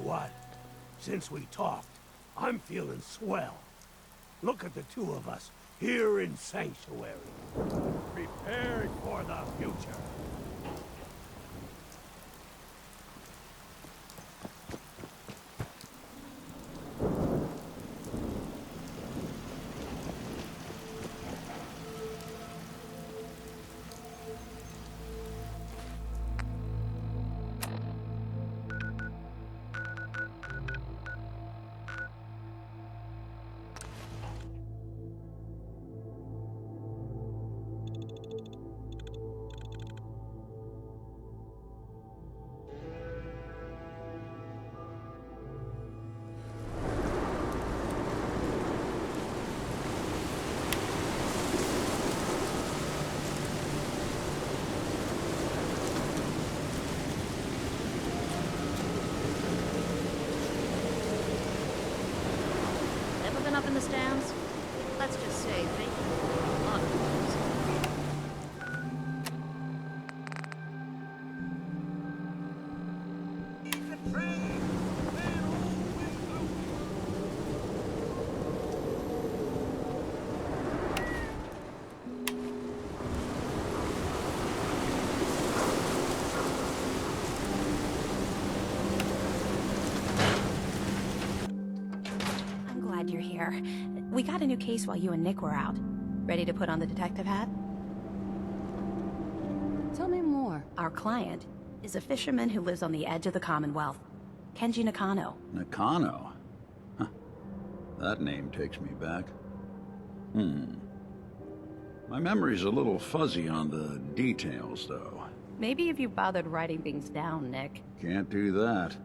what? Since we talked, I'm feeling swell. Look at the two of us here in Sanctuary, prepared for the future. Up in the stands? Let's just say thank you for a lot of things. I'm glad you're here. We got a new case while you and Nick were out. Ready to put on the detective hat? Tell me more. Our client is a fisherman who lives on the edge of the Commonwealth. Kenji Nakano. Nakano? Huh. That name takes me back. My memory's a little fuzzy on the details, though. Maybe if you bothered writing things down, Nick. Can't do that.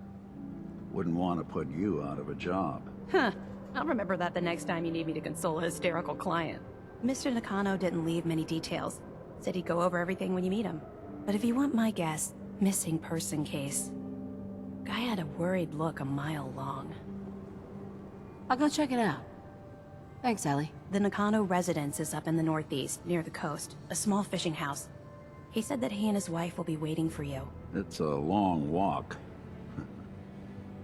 Wouldn't want to put you out of a job. Huh. I'll remember that the next time you need me to console a hysterical client. Mr. Nakano didn't leave many details. Said he'd go over everything when you meet him. But if you want my guess, missing person case. Guy had a worried look a mile long. I'll go check it out. Thanks, Ellie. The Nakano residence is up in the northeast, near the coast. A small fishing house. He said that he and his wife will be waiting for you. It's a long walk.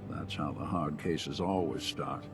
That's how the hard cases always start.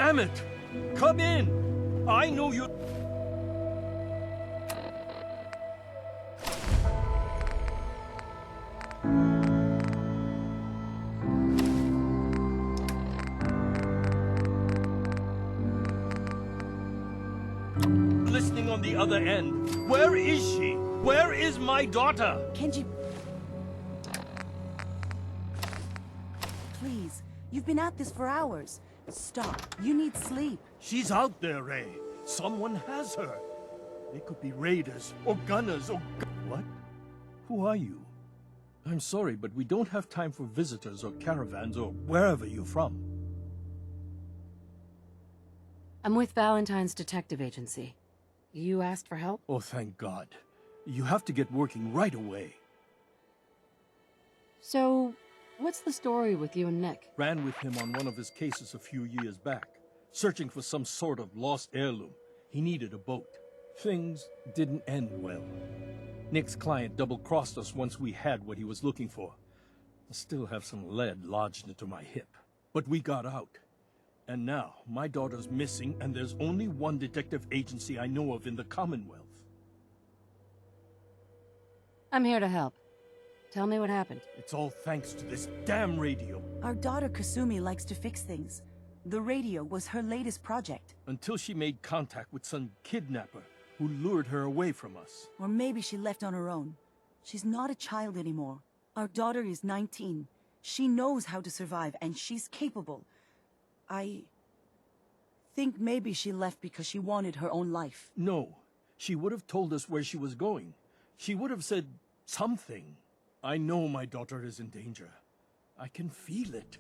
Damn it! Come in! I know you... Listening on the other end. Where is she? Where is my daughter? Kenji... Please, you've been at this for hours. Stop. You need sleep. She's out there, Ray. Someone has her. They could be raiders, or gunners, or... What? Who are you? I'm sorry, but we don't have time for visitors or caravans or wherever you're from. I'm with Valentine's detective agency. You asked for help? Oh, thank God. You have to get working right away. So, what's the story with you and Nick? Ran with him on one of his cases a few years back, searching for some sort of lost heirloom. He needed a boat. Things didn't end well. Nick's client double-crossed us once we had what he was looking for. I still have some lead lodged into my hip. But we got out. And now, my daughter's missing, and there's only one detective agency I know of in the Commonwealth. I'm here to help. Tell me what happened. It's all thanks to this damn radio. Our daughter Kasumi likes to fix things. The radio was her latest project. Until she made contact with some kidnapper who lured her away from us. Or maybe she left on her own. She's not a child anymore. Our daughter is 19. She knows how to survive, and she's capable. I think maybe she left because she wanted her own life. No, she would have told us where she was going. She would have said something. I know my daughter is in danger. I can feel it.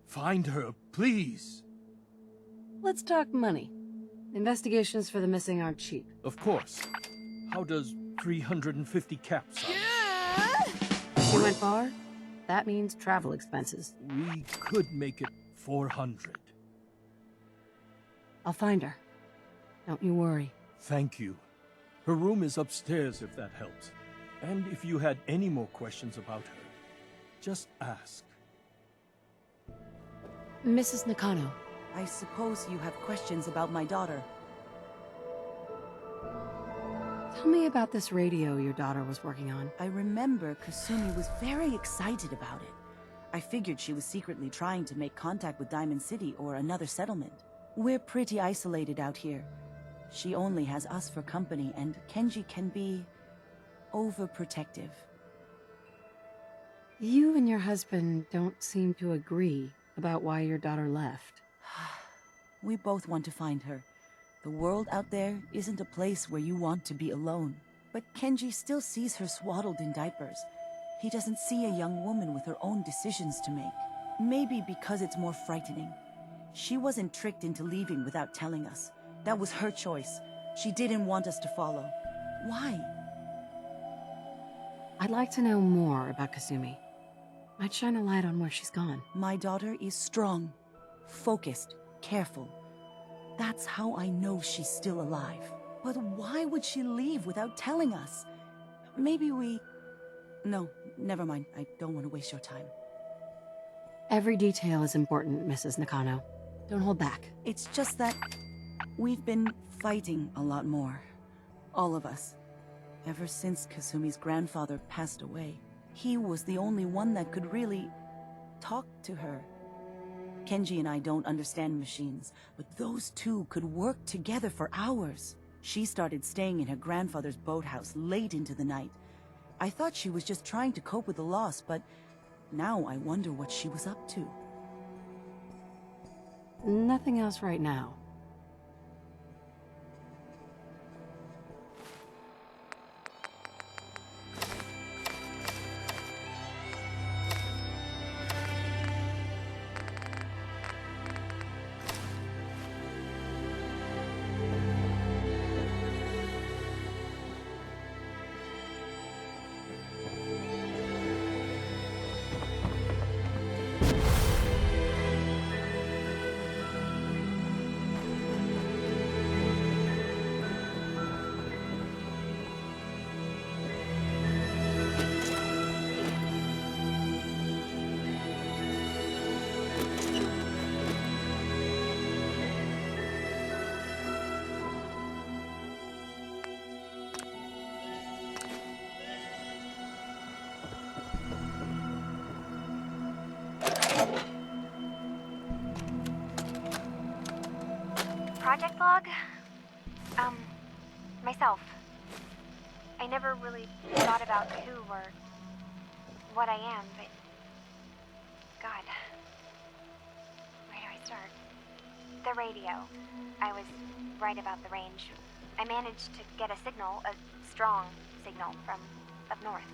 Find her, please. Let's talk money. Investigations for the missing aren't cheap. Of course. How does 350 caps sound? You went far? That means travel expenses. We could make it 400. I'll find her. Don't you worry. Thank you. Her room is upstairs if that helps. And if you had any more questions about her, just ask. Mrs. Nakano. I suppose you have questions about my daughter. Tell me about this radio your daughter was working on. I remember Kasumi was very excited about it. I figured she was secretly trying to make contact with Diamond City or another settlement. We're pretty isolated out here. She only has us for company, and Kenji can be overprotective. You and your husband don't seem to agree about why your daughter left. We both want to find her. The world out there isn't a place where you want to be alone. But Kenji still sees her swaddled in diapers. He doesn't see a young woman with her own decisions to make. Maybe because it's more frightening. She wasn't tricked into leaving without telling us. That was her choice. She didn't want us to follow. Why? I'd like to know more about Kasumi. Might shine a light on where she's gone. My daughter is strong, focused, careful. That's how I know she's still alive. But why would she leave without telling us? Maybe we... No, never mind. I don't want to waste your time. Every detail is important, Mrs. Nakano. Don't hold back. It's just that we've been fighting a lot more. All of us. Ever since Kasumi's grandfather passed away. He was the only one that could really talk to her. Kenji and I don't understand machines, but those two could work together for hours. She started staying in her grandfather's boathouse late into the night. I thought she was just trying to cope with the loss, but now I wonder what she was up to. Nothing else right now. project log? Myself. I never really thought about who or what I am, but... God. Where do I start? The radio. I was right about the range. I managed to get a signal, a strong signal, from up north.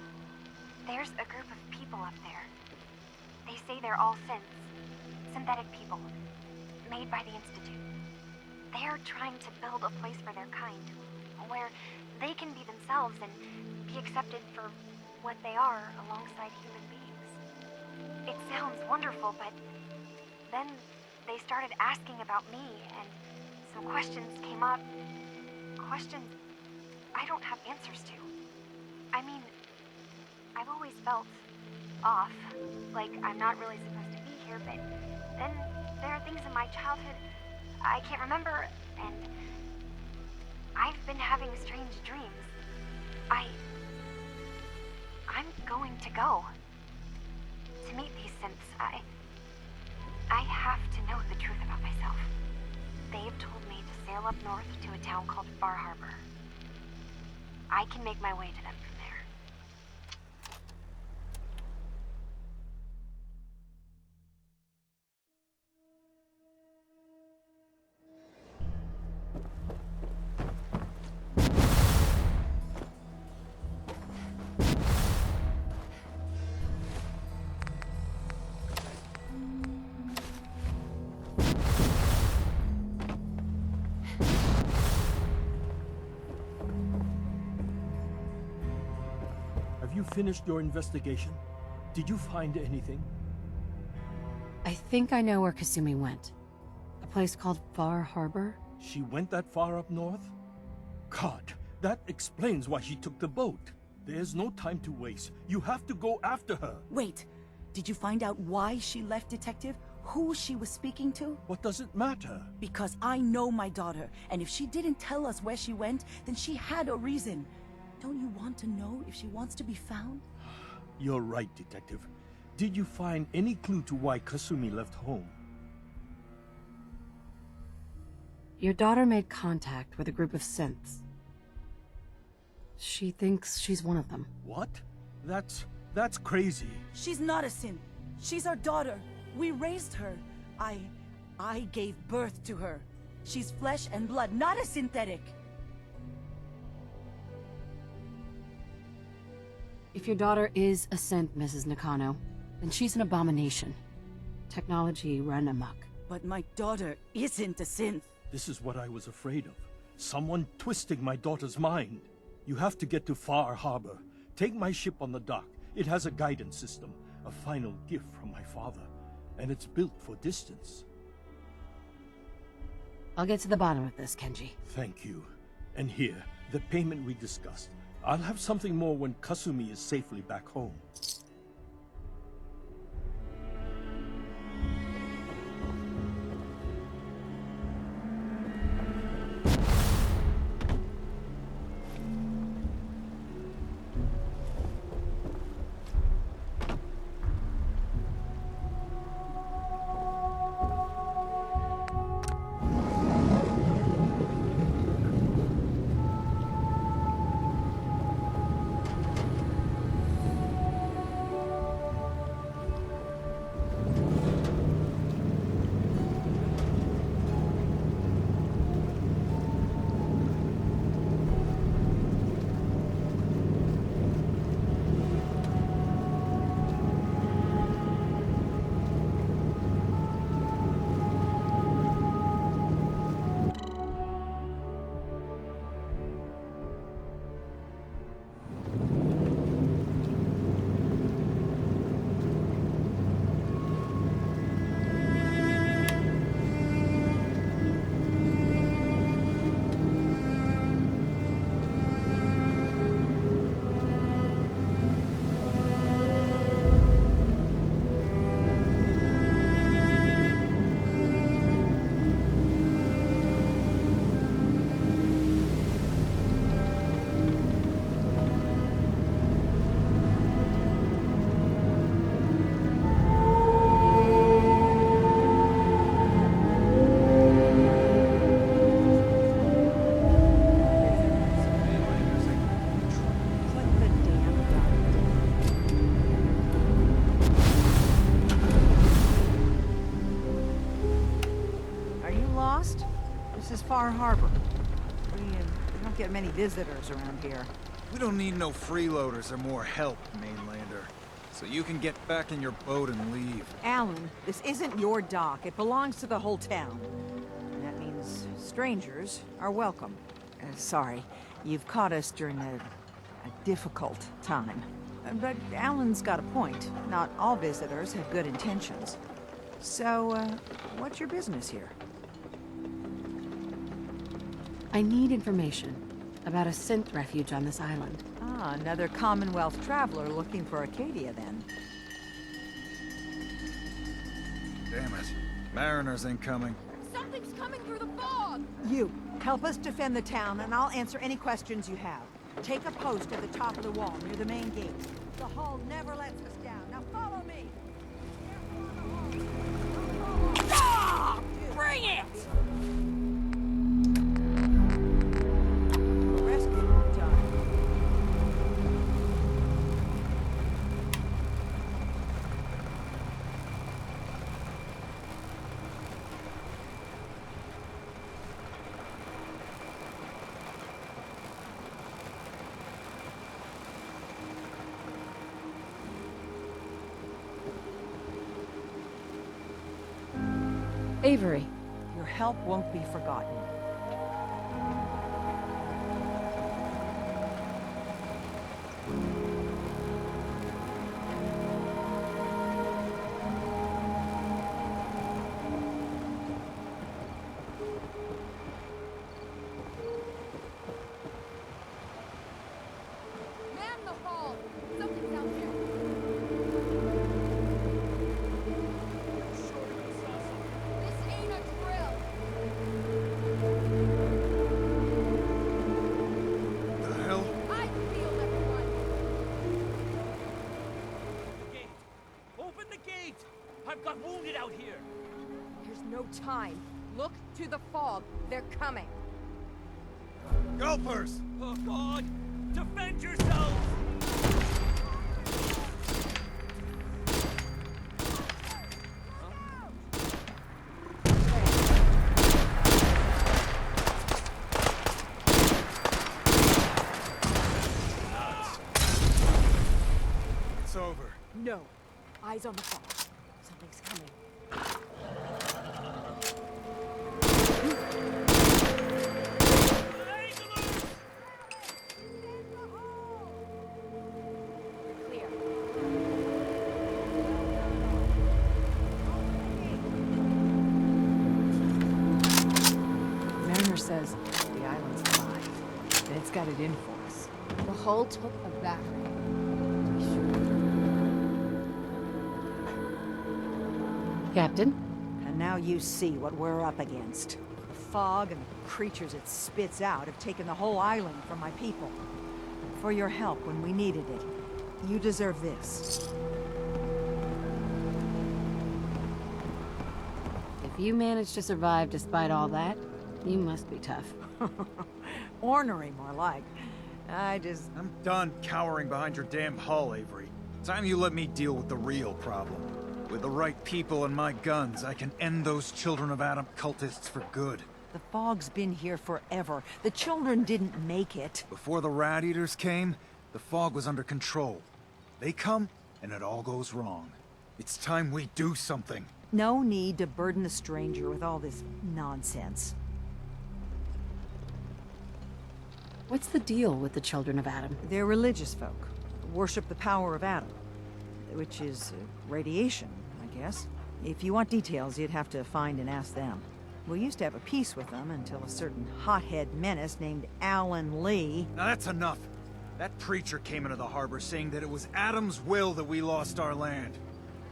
There's a group of people up there. They say they're all synthetic people, made by the Institute. They're trying to build a place for their kind, where they can be themselves and be accepted for what they are alongside human beings. It sounds wonderful, but then they started asking about me, and some questions came up. Questions I don't have answers to. I mean, I've always felt off, like I'm not really supposed to be here, but then there are things in my childhood I can't remember, and I've been having strange dreams. I'm going to go to meet these synths. I have to know the truth about myself. They've told me to sail up north to a town called Far Harbor. I can make my way to them from there. Have you finished your investigation? Did you find anything? I think I know where Kasumi went. A place called Far Harbor? She went that far up north? God, that explains why she took the boat. There's no time to waste. You have to go after her. Wait, did you find out why she left, Detective? Who she was speaking to? What does it matter? Because I know my daughter, and if she didn't tell us where she went, then she had a reason. Don't you want to know if she wants to be found? You're right, Detective. Did you find any clue to why Kasumi left home? Your daughter made contact with a group of synths. She thinks she's one of them. What? That's crazy. She's not a synth. She's our daughter. We raised her. I gave birth to her. She's flesh and blood, not a synthetic. If your daughter is a synth, Mrs. Nakano, then she's an abomination. Technology run amok. But my daughter isn't a synth. This is what I was afraid of. Someone twisting my daughter's mind. You have to get to Far Harbor. Take my ship on the dock. It has a guidance system, a final gift from my father, and it's built for distance. I'll get to the bottom of this, Kenji. Thank you. And here, the payment we discussed. I'll have something more when Kasumi is safely back home. Far Harbor. We don't get many visitors around here. We don't need no freeloaders or more help, mainlander. So you can get back in your boat and leave. Alan, this isn't your dock. It belongs to the whole town. And that means strangers are welcome. Sorry, you've caught us during a difficult time. But Alan's got a point. Not all visitors have good intentions. So, what's your business here? I need information about a synth refuge on this island. Ah, another Commonwealth traveler looking for Acadia, then. Damn it. Mariners incoming. Something's coming through the fog! You, help us defend the town, and I'll answer any questions you have. Take a post at the top of the wall, near the main gate. The hall never lets us down. Now follow me! Ah! Bring it! Rescue time. Avery. Your help won't be forgotten. Man the hall! Something's out there! This ain't a drill! The hell? I feel everyone! Gate! Open the gate! I've got wounded out here! There's no time. Look to the fog. They're coming. Gulpers! Oh God! Defend yourselves! It's over. No. Eyes on the fog. Something's coming. Clear. Mariner says the island's alive. That it's got it in for us. The hull took a battery. Captain? And now you see what we're up against. The fog and the creatures it spits out have taken the whole island from my people. For your help when we needed it, you deserve this. If you managed to survive despite all that, you must be tough. Ornery, more like. I'm done cowering behind your damn hull, Avery. Time you let me deal with the real problem. With the right people and my guns, I can end those Children of Adam cultists for good. The fog's been here forever. The children didn't make it. Before the Rat Eaters came, the fog was under control. They come, and it all goes wrong. It's time we do something. No need to burden the stranger with all this nonsense. What's the deal with the Children of Adam? They're religious folk. Worship the power of Adam. Which is radiation, I guess. If you want details, you'd have to find and ask them. We used to have a peace with them until a certain hothead menace named Alan Lee... Now that's enough. That preacher came into the harbor saying that it was Adam's will that we lost our land.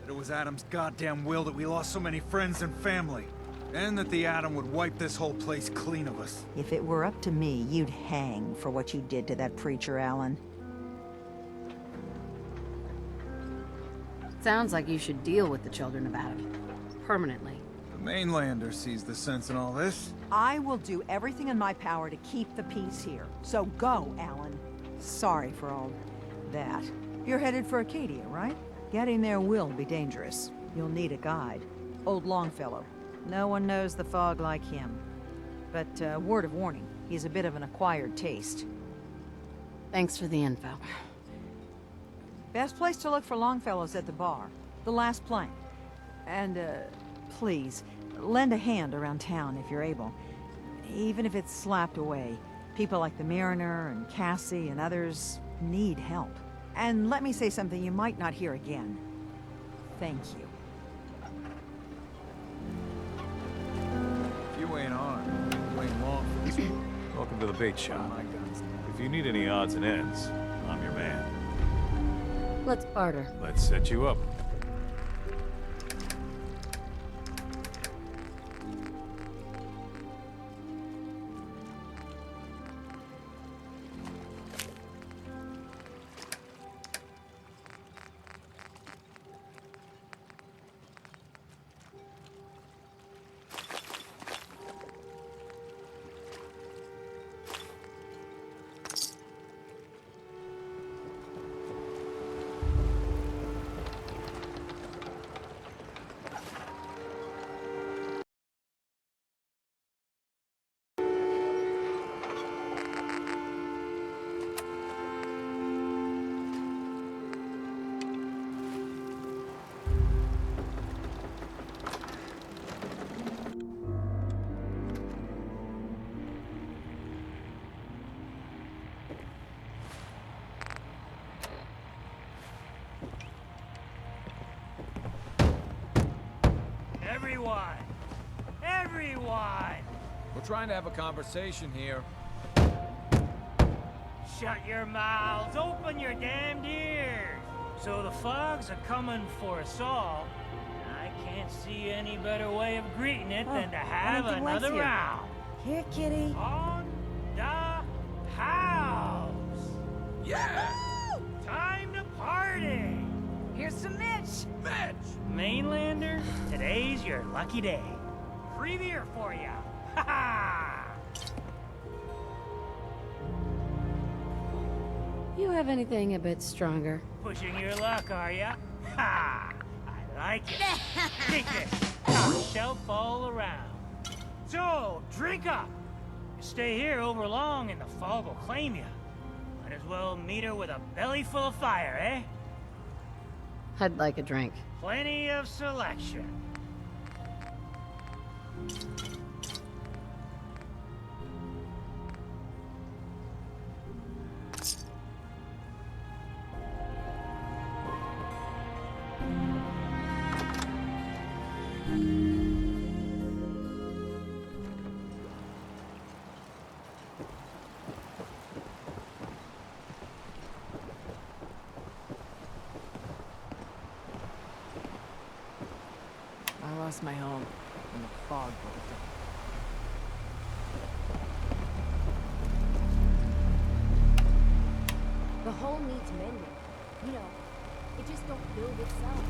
That it was Adam's goddamn will that we lost so many friends and family. And that the Atom would wipe this whole place clean of us. If it were up to me, you'd hang for what you did to that preacher, Alan. Sounds like you should deal with the Children of Adam. Permanently. The mainlander sees the sense in all this. I will do everything in my power to keep the peace here. So go, Alan. Sorry for all that. You're headed for Acadia, right? Getting there will be dangerous. You'll need a guide. Old Longfellow. No one knows the fog like him. But word of warning, he's a bit of an acquired taste. Thanks for the info. Best place to look for Longfellow's at the bar. The last plank. And, please, lend a hand around town if you're able. Even if it's slapped away. People like the Mariner and Cassie and others need help. And let me say something you might not hear again. Thank you. If you ain't armed, you ain't long for this one. Welcome to the bait shop. My guns. If you need any odds and ends, I'm your man. Let's barter. Let's set you up. Everyone! We're trying to have a conversation here. Shut your mouths, open your damned ears! So the Fogs are coming for us all. I can't see any better way of greeting it than to have another round. Here, kitty. On the house! Yeah! Time to party! Here's some Mitch! Mainlander, today's your lucky day. Free beer for ya! Ha ha! You have anything a bit stronger? Pushing your luck, are ya? Ha! I like it. Take this. Top shelf all around. So, drink up. You stay here over long and the fog will claim you. Might as well meet her with a belly full of fire, eh? I'd like a drink. Plenty of selection. I lost my home when the fog rolled in. The hole needs mending. You know, it just don't build itself.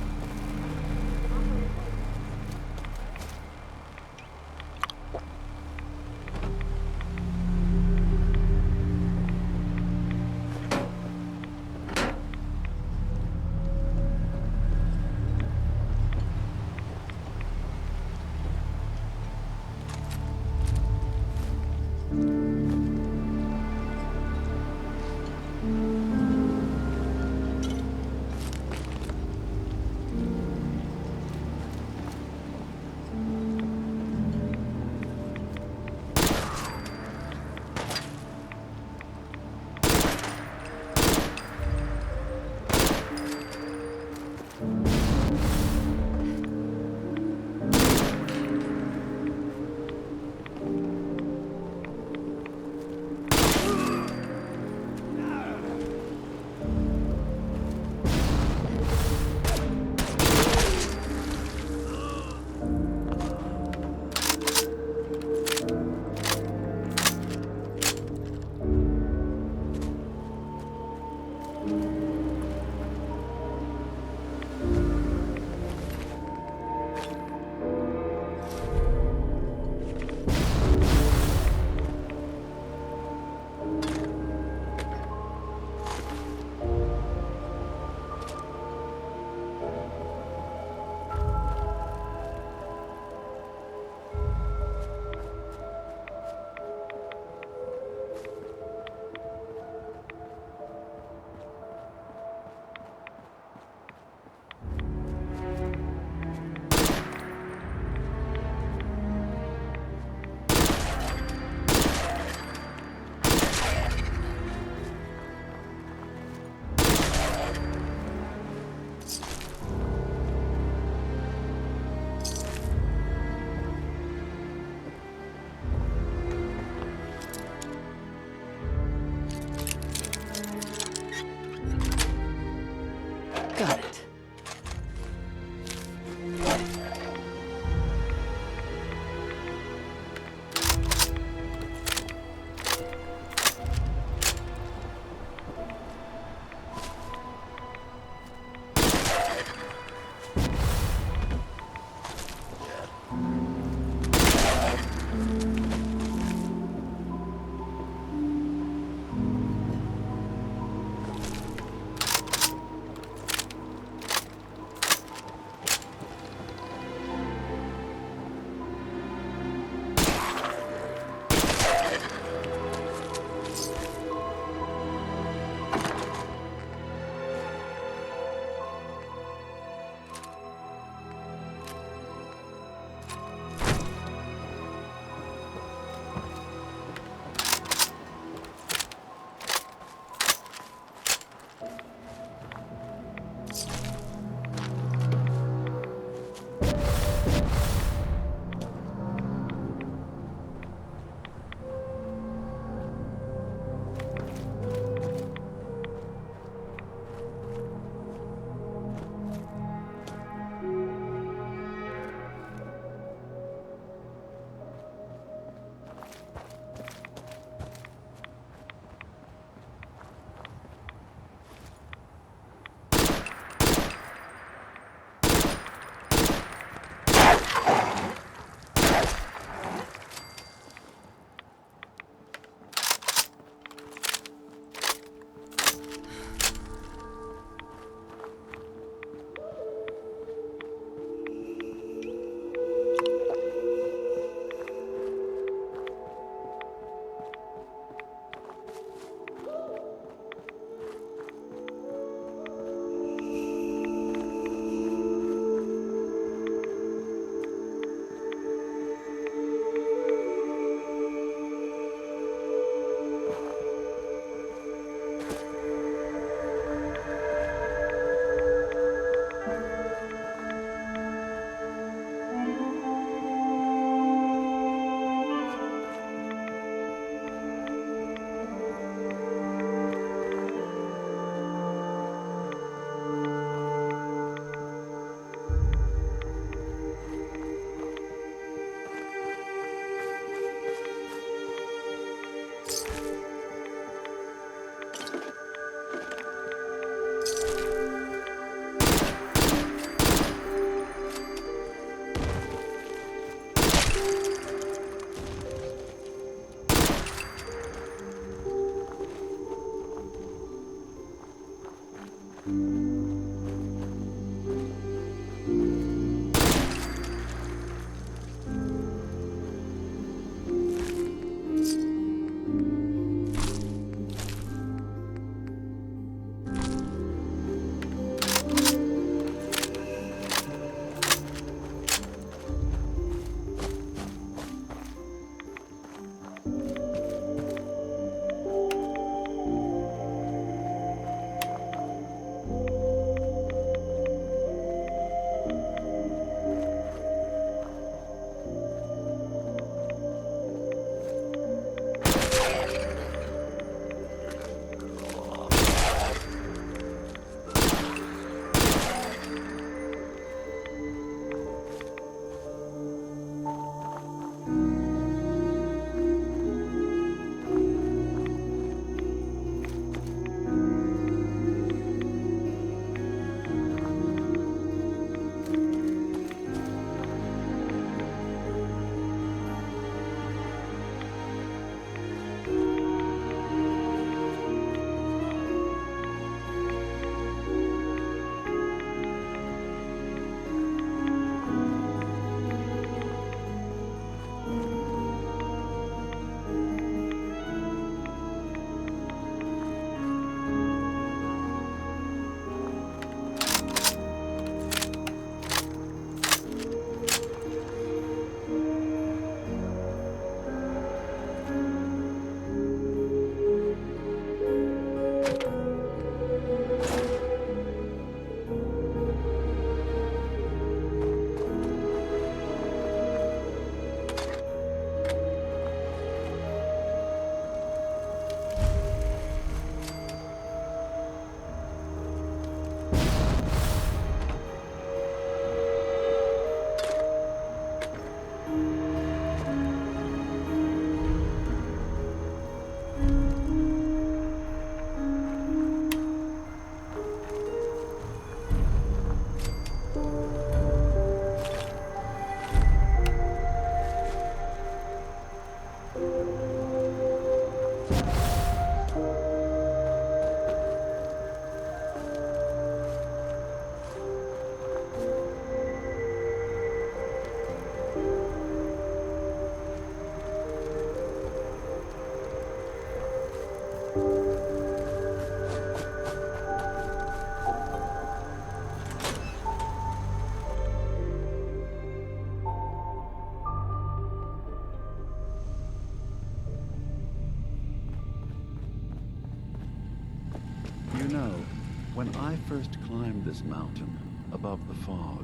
When I first climbed this mountain above the fog,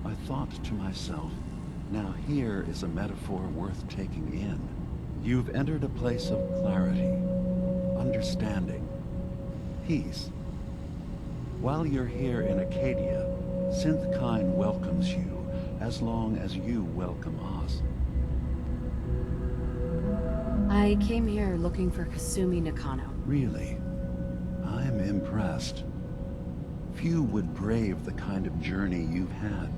I thought to myself, now here is a metaphor worth taking in. You've entered a place of clarity, understanding, peace. While you're here in Acadia, Synthkind welcomes you as long as you welcome us. I came here looking for Kasumi Nakano. Really? I'm impressed. Few would brave the kind of journey you've had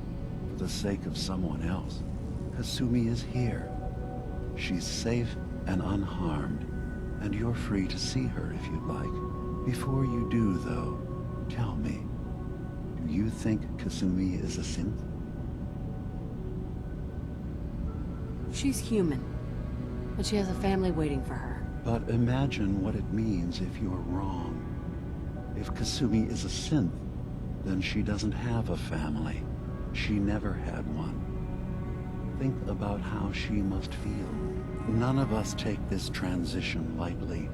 for the sake of someone else. Kasumi is here. She's safe and unharmed, and you're free to see her if you'd like. Before you do, though, tell me, do you think Kasumi is a synth? She's human, but she has a family waiting for her. But imagine what it means if you're wrong. If Kasumi is a synth, then she doesn't have a family. She never had one. Think about how she must feel. None of us take this transition lightly.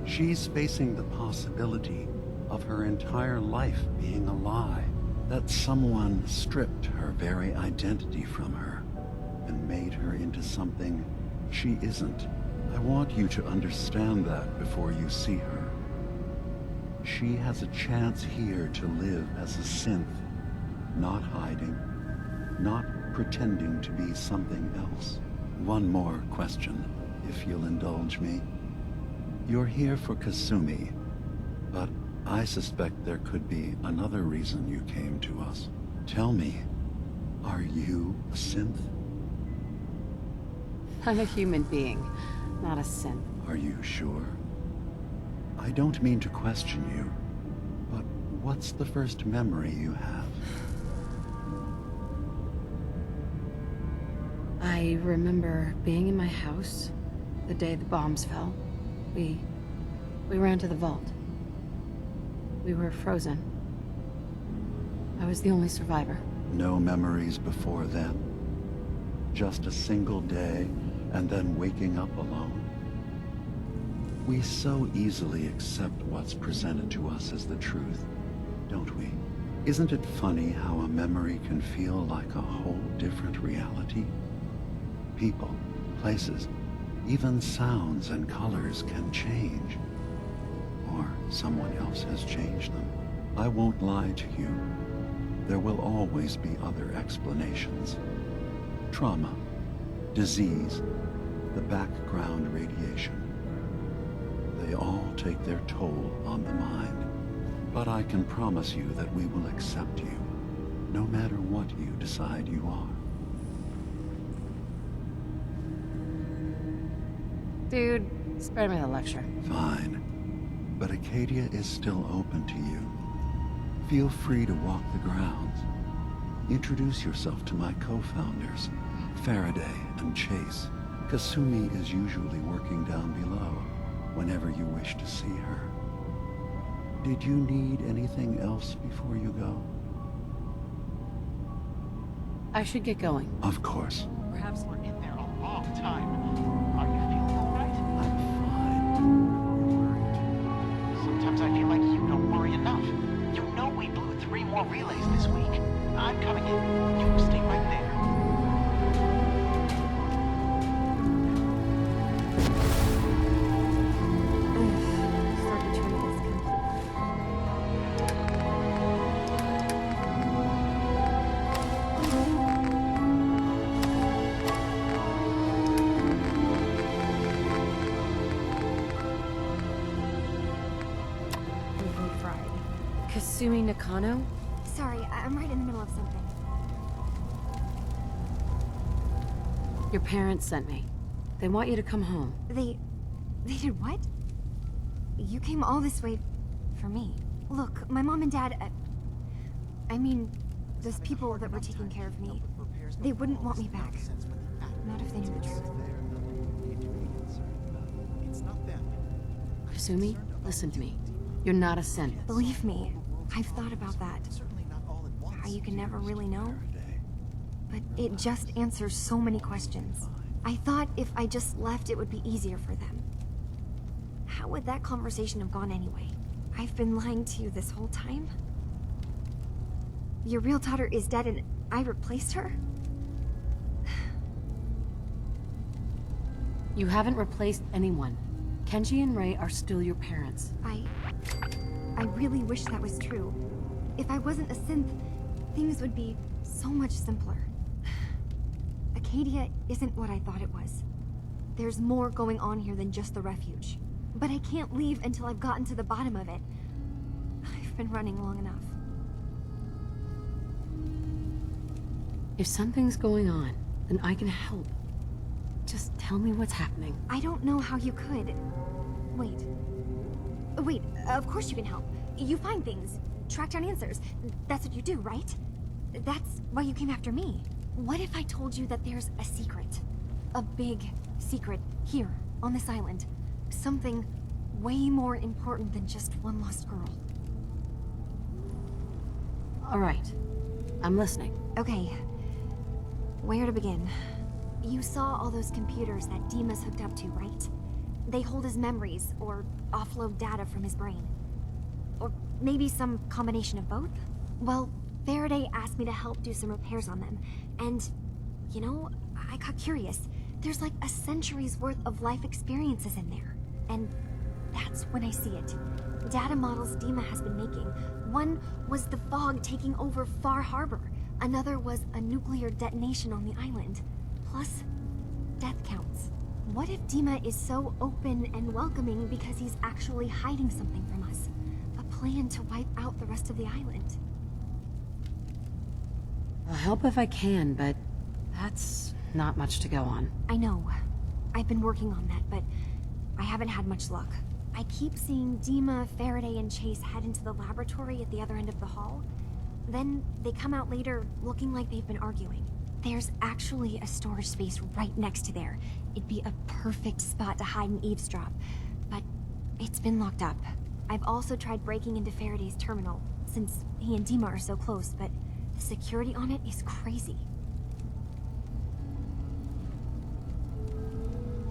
She's facing the possibility of her entire life being a lie, that someone stripped her very identity from her and made her into something she isn't. I want you to understand that before you see her. She has a chance here to live as a synth, not hiding, not pretending to be something else. One more question, if you'll indulge me. You're here for Kasumi, but I suspect there could be another reason you came to us. Tell me, are you a synth? I'm a human being, not a synth. Are you sure? I don't mean to question you, but what's the first memory you have? I remember being in my house the day the bombs fell. We ran to the vault. We were frozen. I was the only survivor. No memories before then? Just a single day, and then waking up alone? We so easily accept what's presented to us as the truth, don't we? Isn't it funny how a memory can feel like a whole different reality? People, places, even sounds and colors can change. Or someone else has changed them. I won't lie to you. There will always be other explanations. Trauma, disease, the background radiation. They all take their toll on the mind. But I can promise you that we will accept you, no matter what you decide you are. Dude, spare me the lecture. Fine. But Acadia is still open to you. Feel free to walk the grounds. Introduce yourself to my co-founders, Faraday and Chase. Kasumi is usually working down below, whenever you wish to see her. Did you need anything else before you go? I should get going. Of course. Perhaps we're in there a long time. Are you feeling all right? I'm fine. You're worried. Sometimes I feel like you don't worry enough. You know we blew 3 more relays this week. I'm coming in. You stay right there. Kasumi Nakano? Sorry, I'm right in the middle of something. Your parents sent me. They want you to come home. They did what? You came all this way for me. Look, my mom and dad, I mean, those people that were taking care of me, they wouldn't want me back. Not if they knew the truth. Kasumi, listen to me. You're not a synth. Believe me, I've thought about that. How you can never really know. But it just answers so many questions. I thought if I just left, it would be easier for them. How would that conversation have gone anyway? I've been lying to you this whole time? Your real daughter is dead and I replaced her? You haven't replaced anyone. Kenji and Ray are still your parents. I really wish that was true. If I wasn't a synth, things would be so much simpler. Acadia isn't what I thought it was. There's more going on here than just the refuge. But I can't leave until I've gotten to the bottom of it. I've been running long enough. If something's going on, then I can help. Just tell me what's happening. I don't know how you could. Wait, of course you can help. You find things, track down answers. That's what you do, right? That's why you came after me. What if I told you that there's a secret? A big secret here, on this island. Something way more important than just one lost girl. All right. I'm listening. Okay. Where to begin? You saw all those computers that Dima's hooked up to, right? They hold his memories, or offload data from his brain. Or maybe some combination of both? Well, Faraday asked me to help do some repairs on them. And, you know, I got curious. There's like a century's worth of life experiences in there. And that's when I see it. Data models Dima has been making. One was the fog taking over Far Harbor. Another was a nuclear detonation on the island. Plus, death counts. What if Dima is so open and welcoming because he's actually hiding something from us? A plan to wipe out the rest of the island? I'll help if I can, but that's not much to go on. I know. I've been working on that, but I haven't had much luck. I keep seeing Dima, Faraday, and Chase head into the laboratory at the other end of the hall. Then they come out later looking like they've been arguing. There's actually a storage space right next to there. It'd be a perfect spot to hide and eavesdrop, but it's been locked up. I've also tried breaking into Faraday's terminal, since he and Dima are so close, but the security on it is crazy.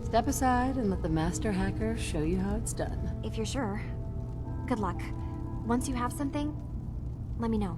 Step aside and let the master hacker show you how it's done. If you're sure. Good luck. Once you have something, let me know.